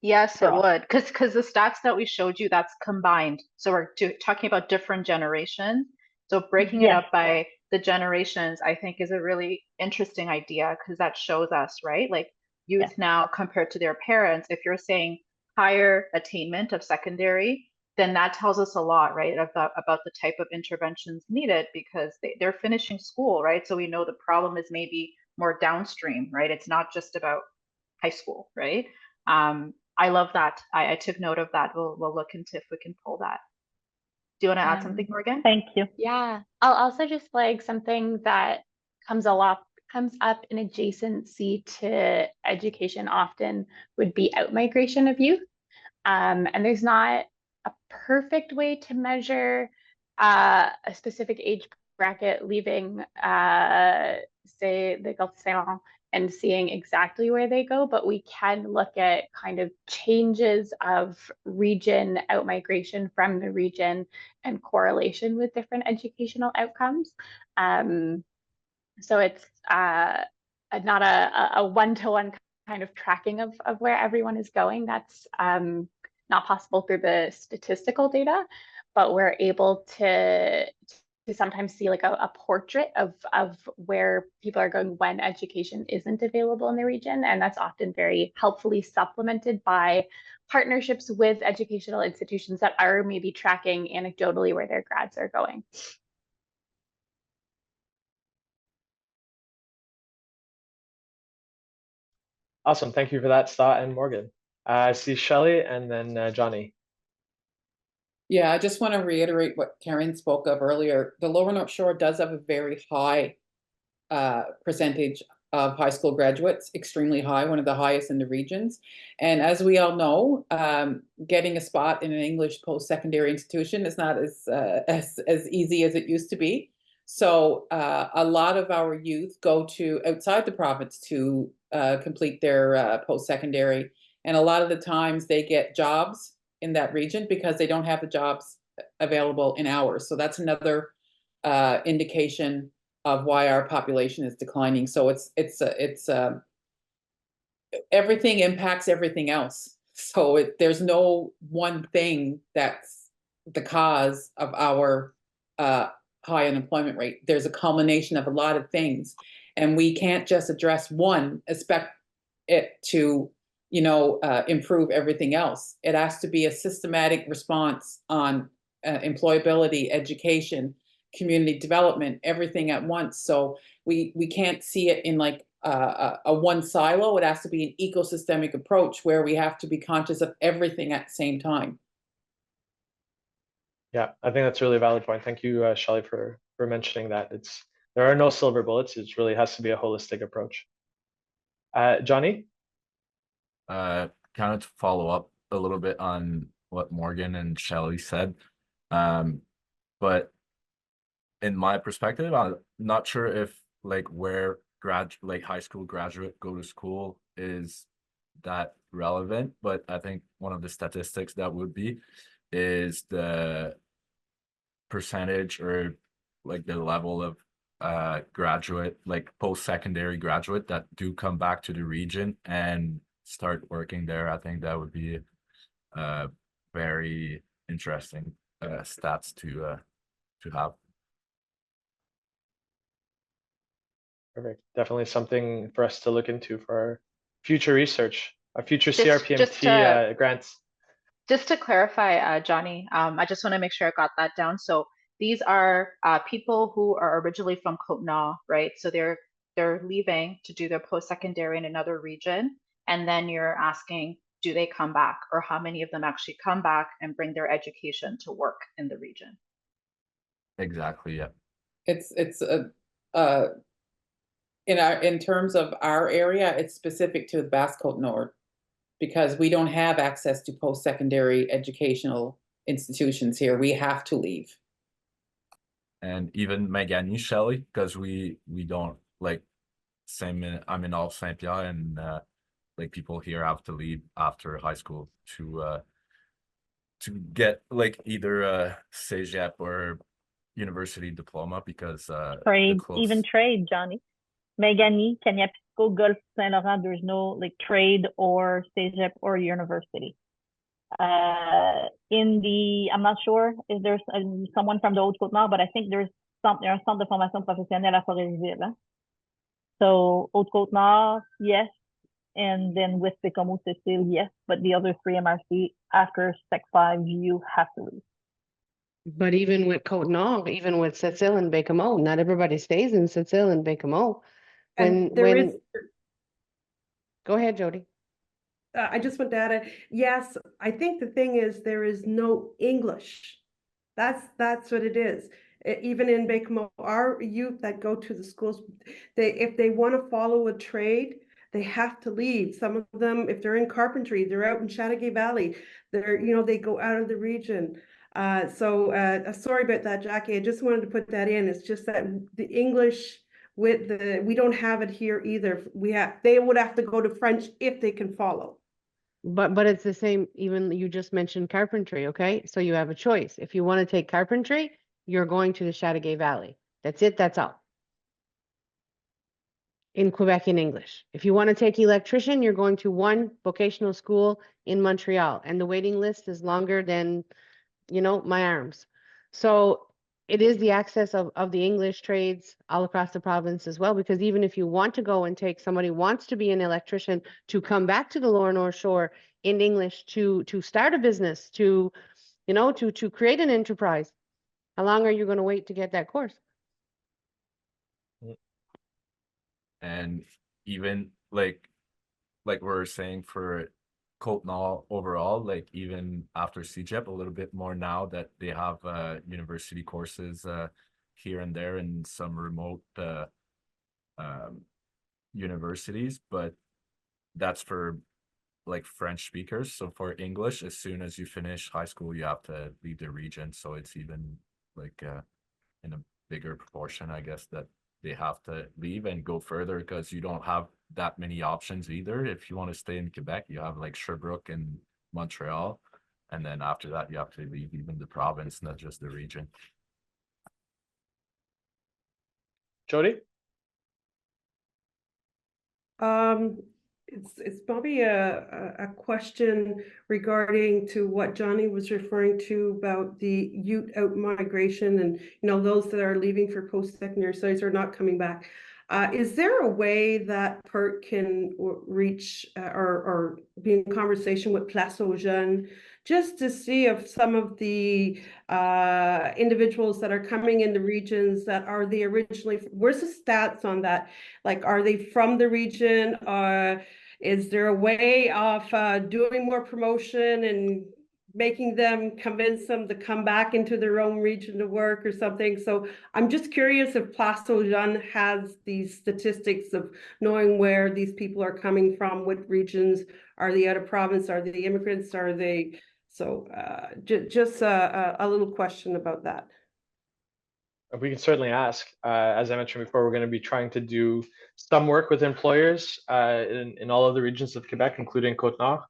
Yes, it would, because the stats that we showed you, that's combined. So we're talking about different generations. So breaking it up by the generations, I think, is a really interesting idea, because that shows us, right? Like youth now compared to their parents, if you're saying higher attainment of secondary, then that tells us a lot, right, about the type of interventions needed, because they're finishing school, right? So we know the problem is maybe more downstream, right? It's not just about high school, right? I love that. I took note of that. We'll look into if we can pull that. Do you want to add something, Morgan? Thank you. Yeah, I'll also just flag something that comes up in adjacency to education often would be outmigration of youth. And there's not a perfect way to measure a specific age bracket leaving, say, the Gulf Saint Laurent and seeing exactly where they go, but we can look at kind of changes of region outmigration from the region and correlation with different educational outcomes. So it's not a one-to-one kind of tracking of where everyone is going. That's not possible through the statistical data, but we're able to sometimes see like a portrait of where people are going when education isn't available in the region. And that's often very helpfully supplemented by partnerships with educational institutions that are maybe tracking anecdotally where their grads are going. Awesome. Thank you for that, Stott and Morgan. I see Shelley and then Johnny. Yeah, I just want to reiterate what Karen spoke of earlier. The Lower North Shore does have a very high percentage of high school graduates, extremely high, one of the highest in the regions. And as we all know, getting a spot in an English post-secondary institution is not as easy as it used to be. So a lot of our youth go to outside the province to complete their post-secondary. And a lot of the times they get jobs in that region because they don't have the jobs available in ours. So that's another indication of why our population is declining. So it's everything impacts everything else. So there's no one thing that's the cause of our high unemployment rate. There's a culmination of a lot of things, and we can't just address one, expect it to improve everything else. It has to be a systematic response on employability, education, community development, everything at once. So we can't see it in like a one silo. It has to be an ecosystemic approach where we have to be conscious of everything at the same time. Yeah, I think that's a really valid point. Thank you, Shelley, for mentioning that. There are no silver bullets. It really has to be a holistic approach. Johnny? Kind of to follow up a little bit on what Morgan and Shelley said, but in my perspective, I'm not sure if like where high school graduate go to school is that relevant, but I think one of the statistics that would be is the percentage or like the level of graduate, like post-secondary graduate that do come back to the region and start working there. I think that would be very interesting stats to have. Perfect. Definitely something for us to look into for our future research, our future Just CRPMT grants. Just to clarify, Johnny, I just want to make sure I got that down. So these are people who are originally from Côte-Nord, right? So they're leaving to do their post-secondary in another region, and then you're asking, do they come back, or how many of them actually come back and bring their education to work in the region? Exactly. Yeah. It's in terms of our area, it's specific to the Basque Côte-Nord, because we don't have access to post-secondary educational institutions here. We have to leave. And even Magani, Shelley, because we don't like I'm in all Saint-Pierre, and like people here have to leave after high school to get like either a cégep or university diploma, because trade, even trade, Johnny. Megani, Kaniapiko, Gulf, Saint Laurent, there's no like trade or cégep or university. I'm not sure if there's someone from the Haute-Côte-Nord, but I think there's un centre de formation professionnelle à Forêtsville. Hein? So Haute-Côte-Nord, yes, and then with Bécomo, Cécile, yes, but the other three MRC after Sec 5, you have to leave. But even with Côte-Nord, even with Cécile and Bécomo, not everybody stays in Cécile and Bécomo. Go ahead, Jody. I just want to add, yes, I think the thing is there is no English. That's what it is. Even in Bécomo, our youth that go to the schools, if they want to follow a trade, they have to leave. Some of them, if they're in carpentry, they're out in Chateauguay Valley. They go out of the region. Sorry about that, Jackie. I just wanted to put that in. It's just that the English we don't have it here either. They would have to go to French if they can follow. But it's the same. Even you just mentioned carpentry, okay? So you have a choice. If you want to take carpentry, you're going to the Chateauguay Valley. That's it. That's all. In Quebec in English. If you want to take electrician, you're going to one vocational school in Montreal, and the waiting list is longer than, my arms. So it is the access of the English trades all across the province as well, because even if you want to go and take somebody wants to be an electrician to come back to the Lower North Shore in English to start a business, to create an enterprise, how long are you going to wait to get that course? And even like we're saying for Côte-Nord overall, like even after CEGEP, a little bit more now that they have university courses here and there in some remote universities, but that's for like French speakers. So for English, as soon as you finish high school, you have to leave the region. So it's even like in a bigger proportion, I guess, that they have to leave and go further, because you don't have that many options either. If you want to stay in Quebec, you have like Sherbrooke and Montreal, and then after that you have to leave even the province, not just the region. Jody? It's probably a question regarding to what Johnny was referring to about the youth out migration and those that are leaving for post-secondary studies are not coming back. Is there a way that PERT can reach or be in conversation with Place aux Jeunes just to see if some of the individuals that are coming in the regions that are they originally, where's the stats on that? Like, are they from the region? Is there a way of doing more promotion and convince them to come back into their own region to work or something? So I'm just curious if Place aux Jeunes has these statistics of knowing where these people are coming from, what regions, are they out of province, are they immigrants, are they, so just a little question about that. We can certainly ask. As I mentioned before, we're going to be trying to do some work with employers in all of the regions of Quebec, including Côte-Nord.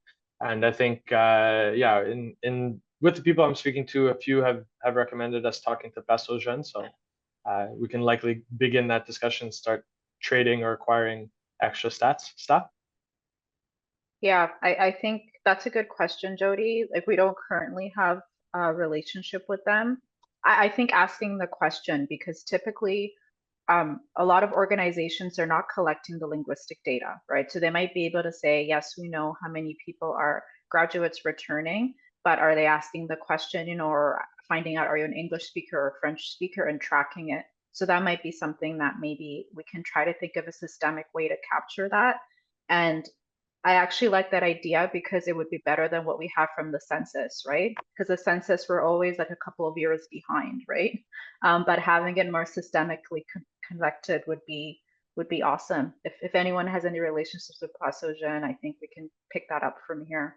And I think, with the people I'm speaking to, a few have recommended us talking to Place aux Jeunes. So we can likely begin that discussion, start trading or acquiring extra staff? Yeah, I think that's a good question, Jody. Like, we don't currently have a relationship with them. I think asking the question, because typically a lot of organizations are not collecting the linguistic data, right? So they might be able to say, yes, we know how many people are graduates returning, but are they asking the question, you know, or finding out, are you an English speaker or French speaker, and tracking it? So that might be something that maybe we can try to think of a systemic way to capture that. And I actually like that idea because it would be better than what we have from the census, right? Because the census, we're always like a couple of years behind, right? But having it more systemically collected would be awesome. If anyone has any relationships with Paso Jeune, I think we can pick that up from here.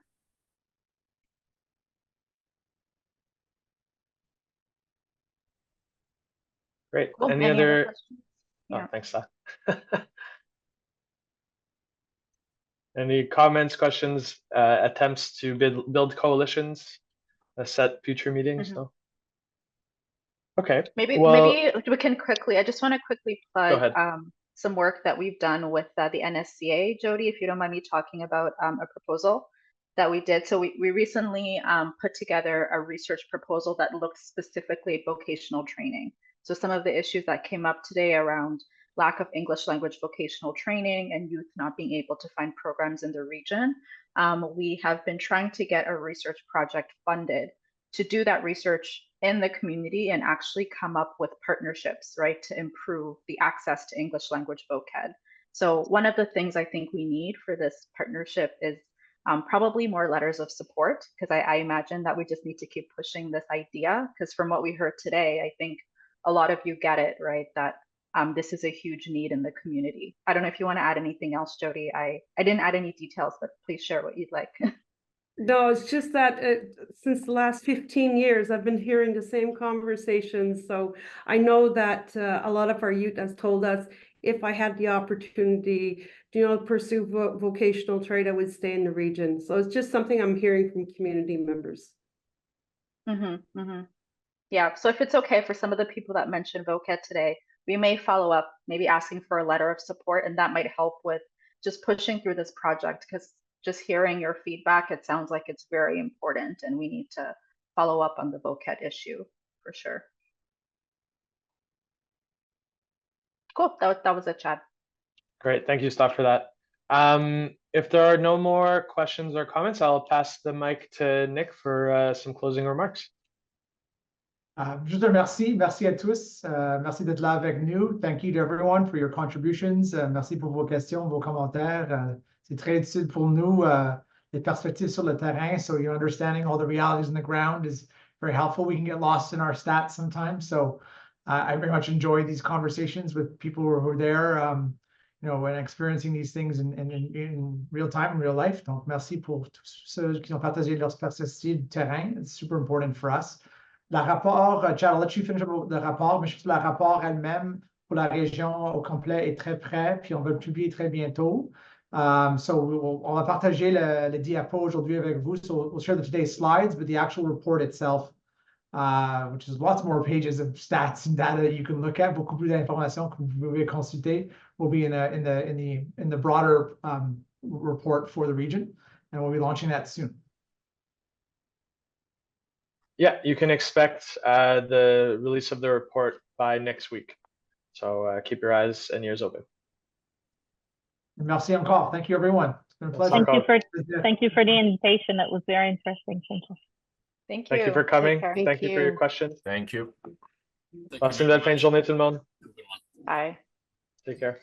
Great. Cool. Any other questions? Oh, Yeah. thanks, Steph. Any comments, questions, attempts to build coalitions, set future meetings? No? Okay. Maybe we can quickly, I just want to quickly plug some work that we've done with the NSCA, Jody, if you don't mind me talking about a proposal that we did. So we recently put together a research proposal that looks specifically at vocational training. So some of the issues that came up today around lack of English language vocational training and youth not being able to find programs in the region. We have been trying to get a research project funded to do that research in the community and actually come up with partnerships, right, to improve the access to English language vocab. So one of the things I think we need for this partnership is probably more letters of support, because I imagine that we just need to keep pushing this idea, because from what we heard today, I think a lot of you get it, right, that this is a huge need in the community. I don't know if you want to add anything else, Jody. I didn't add any details, but please share what you'd like. No, it's just that since the last 15 years, I've been hearing the same conversations. So I know that a lot of our youth has told us, if I had the opportunity to, you know, pursue vocational trade, I would stay in the region. So it's just something I'm hearing from community members. Yeah, so if it's okay for some of the people that mentioned vocab today, we may follow up, maybe asking for a letter of support, and that might help with just pushing through this project, because just hearing your feedback, it sounds like it's very important and we need to follow up on the vocab issue for sure. Cool, that was it, Chad. Great, thank you, Steph, for that. If there are no more questions or comments, I'll pass the mic to Nick for some closing remarks. Juste un merci à tous. Merci d'être là avec nous. Thank you to everyone for your contributions. Merci pour vos questions, vos commentaires. C'est très utile pour nous, les perspectives sur le terrain. So your understanding all the realities on the ground is very helpful. We can get lost in our stats sometimes. So I very much enjoy these conversations with people who are there, you know, and experiencing these things in real time, in real life. Donc, merci pour tous ceux qui ont partagé leurs perspectives du terrain. It's super important for us. Le rapport, Chad, I'll let you finish up le rapport, mais je pense que le rapport elle-même pour la région au complet est très prêt, puis on va le publier très bientôt. So on va partager le diapo aujourd'hui avec vous. So we'll share today's slides, but the actual report itself, which is lots more pages of stats and data that you can look at, beaucoup plus d'informations que vous pouvez consulter, will be in the broader report for the region, and we'll be launching that soon. Yeah, you can expect the release of the report by next week. So keep your eyes and ears open. Merci encore. Thank you, everyone. It's been a pleasure. Thank you for the invitation. That was very interesting. Thank you. Thank you. Thank you for coming. Thank you for your questions. Thank you. Passez une belle fin de journée, tout le monde. Bye. Take care.